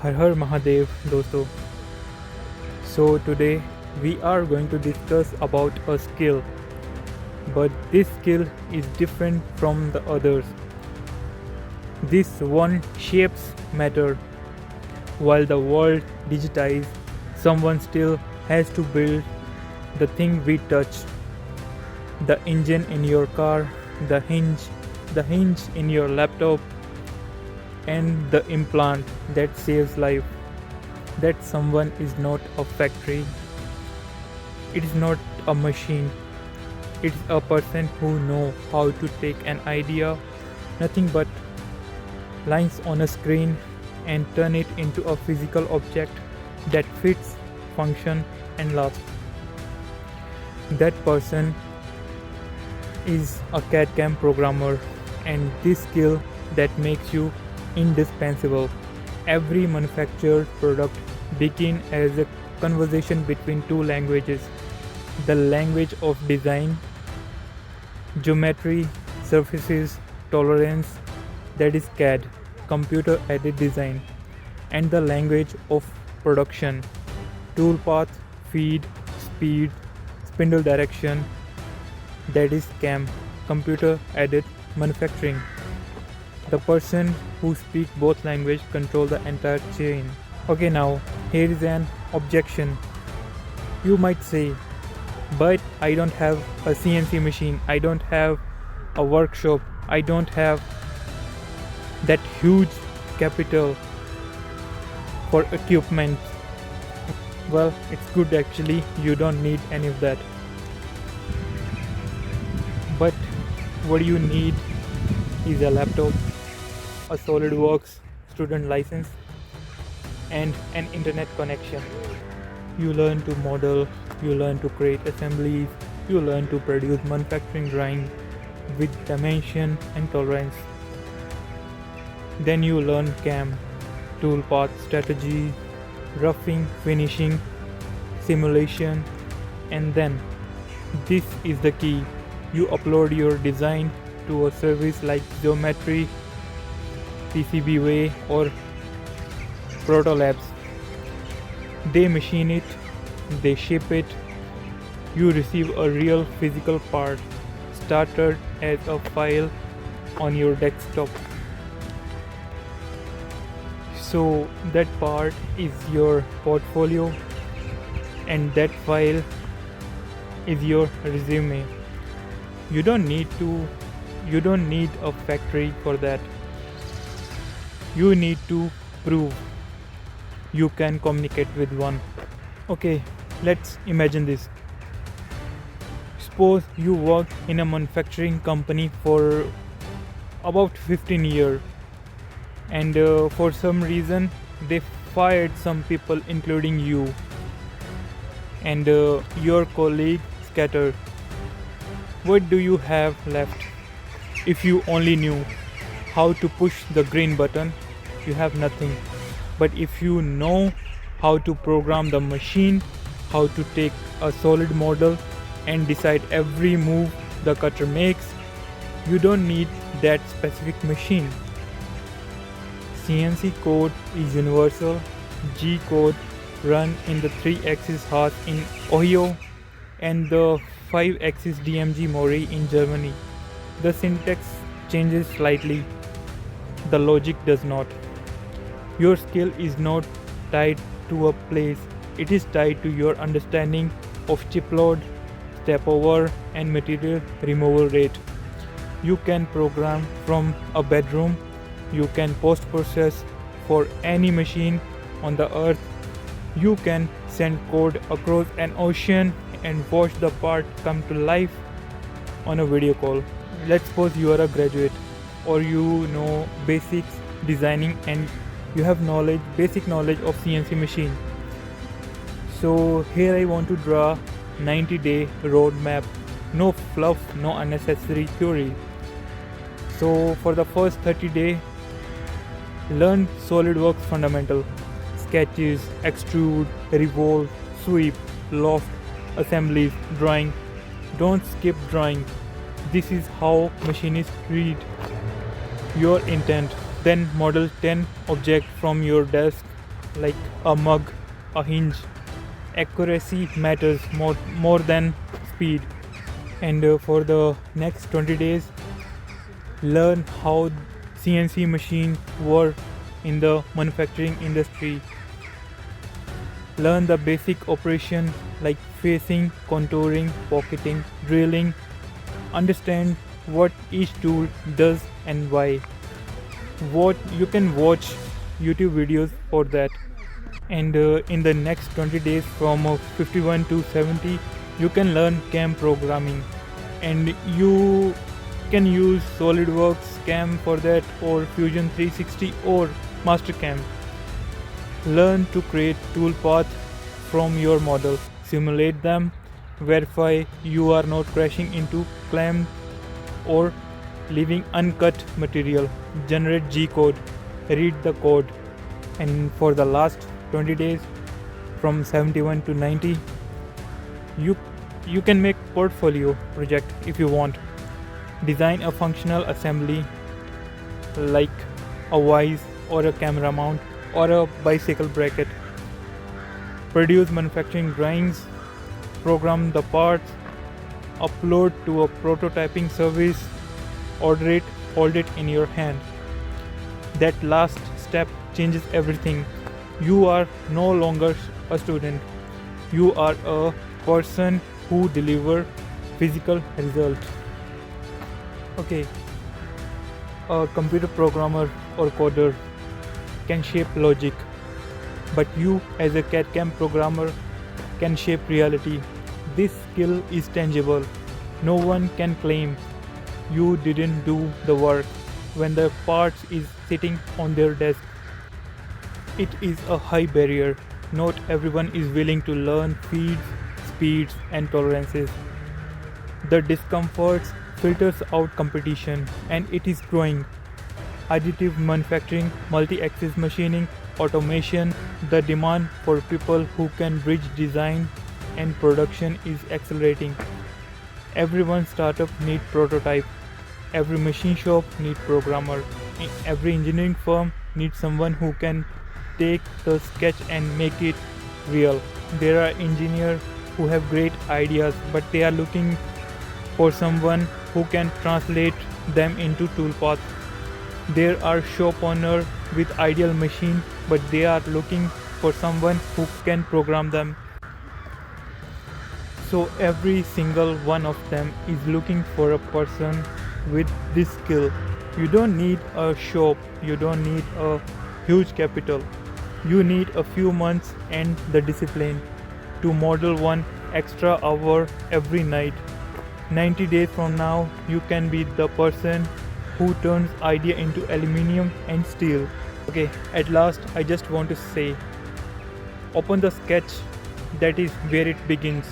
Har Har Mahadev dosto. So today we are going to discuss about a skill, but this skill is different from the others. This one shapes matter. While the world digitizes, someone still has to build the thing we touch. The engine in your car, the hinge in your laptop, and the implant that saves life. That someone is not a factory, it is not a machine, it's a person who know how to take an idea, nothing but lines on a screen, and turn it into a physical object that fits, function, and lasts. That person is a CAD CAM programmer, and this skill that makes you indispensable. Every manufactured product begins as a conversation between two languages: the language of design, geometry, surfaces, tolerance, that is CAD, computer aided design, and the language of production, toolpath, feed, speed, spindle direction, that is CAM, computer aided manufacturing. The person who speaks both languages control the entire chain. Okay, now here is an objection. You might say, but I don't have a CNC machine, I don't have a workshop, I don't have that huge capital for equipment. Well, it's good actually, you don't need any of that. But what you need is a laptop, a SolidWorks student license, and an internet connection. You learn to model, you learn to create assemblies, you learn to produce manufacturing drawing with dimension and tolerance. Then you learn CAM, toolpath strategy, roughing, finishing, simulation, and then this is the key. You upload your design to a service like Geometry, PCBWay, or Protolabs. They machine it, they ship it, you receive a real physical part started as a file on your desktop. So that part is your portfolio, and that file is your resume. You don't need a factory for that. You need to prove you can communicate with one. Okay, let's imagine this. Suppose you work in a manufacturing company for about 15 years, and for some reason they fired some people including you, and your colleague scattered. What do you have left? If you only knew how to push the green button, you have nothing. But if you know how to program the machine, how to take a solid model and decide every move the cutter makes, you don't need that specific machine. CNC code is universal. G code run in the 3-axis Haas in Ohio and the 5-axis DMG Mori in Germany. The syntax changes slightly, the logic does not. Your skill is not tied to a place, it is tied to your understanding of chip load, step over, and material removal rate. You can program from a bedroom, you can post process for any machine on the earth, you can send code across an ocean and watch the part come to life on a video call. Let's suppose you are a graduate, or you know basics designing, and you have basic knowledge of CNC machine. So here I want to draw 90-day roadmap. No fluff, no unnecessary theory. So for the first 30 days, learn SolidWorks fundamental. Sketches, extrude, revolve, sweep, loft, assemblies, drawing. Don't skip drawing. This is how machinists read your intent. Then model 10 objects from your desk like a mug, a hinge. Accuracy matters more than speed. And for the next 20 days, learn how CNC machines work in the manufacturing industry. Learn the basic operation like facing, contouring, pocketing, drilling. Understand what each tool does and why. What you can watch YouTube videos for that. And in the next 20 days from 51 to 70, you can learn CAM programming, and you can use SolidWorks CAM for that, or Fusion 360 or Mastercam. Learn to create tool paths from your model, simulate them, verify you are not crashing into clamp or leaving uncut material, generate G code, read the code. And for the last 20 days from 71 to 90, you can make portfolio project if you want. Design a functional assembly like a vise or a camera mount or a bicycle bracket. Produce manufacturing drawings, program the parts, upload to a prototyping service, order it, hold it in your hand. That last step changes everything. You are no longer a student. You are a person who delivers physical result. Okay, a computer programmer or coder can shape logic, but you as a CAD/CAM programmer can shape reality. This skill is tangible. No one can claim you didn't do the work when the parts is sitting on their desk. It is a high barrier. Not everyone is willing to learn feeds, speeds and tolerances. The discomforts filters out competition, and it is growing. Additive manufacturing, multi-axis machining, automation, the demand for people who can bridge design and production is accelerating. Every startup needs prototype. Every machine shop needs programmer. Every engineering firm needs someone who can take the sketch and make it real. There are engineers who have great ideas, but they are looking for someone who can translate them into toolpath. There are shop owners with ideal machine, but they are looking for someone who can program them. So every single one of them is looking for a person with this skill. You don't need a shop, you don't need a huge capital. You need a few months and the discipline to model one extra hour every night. 90 days from now, you can be the person who turns idea into aluminium and steel. Okay, at last I just want to say, open the sketch, that is where it begins.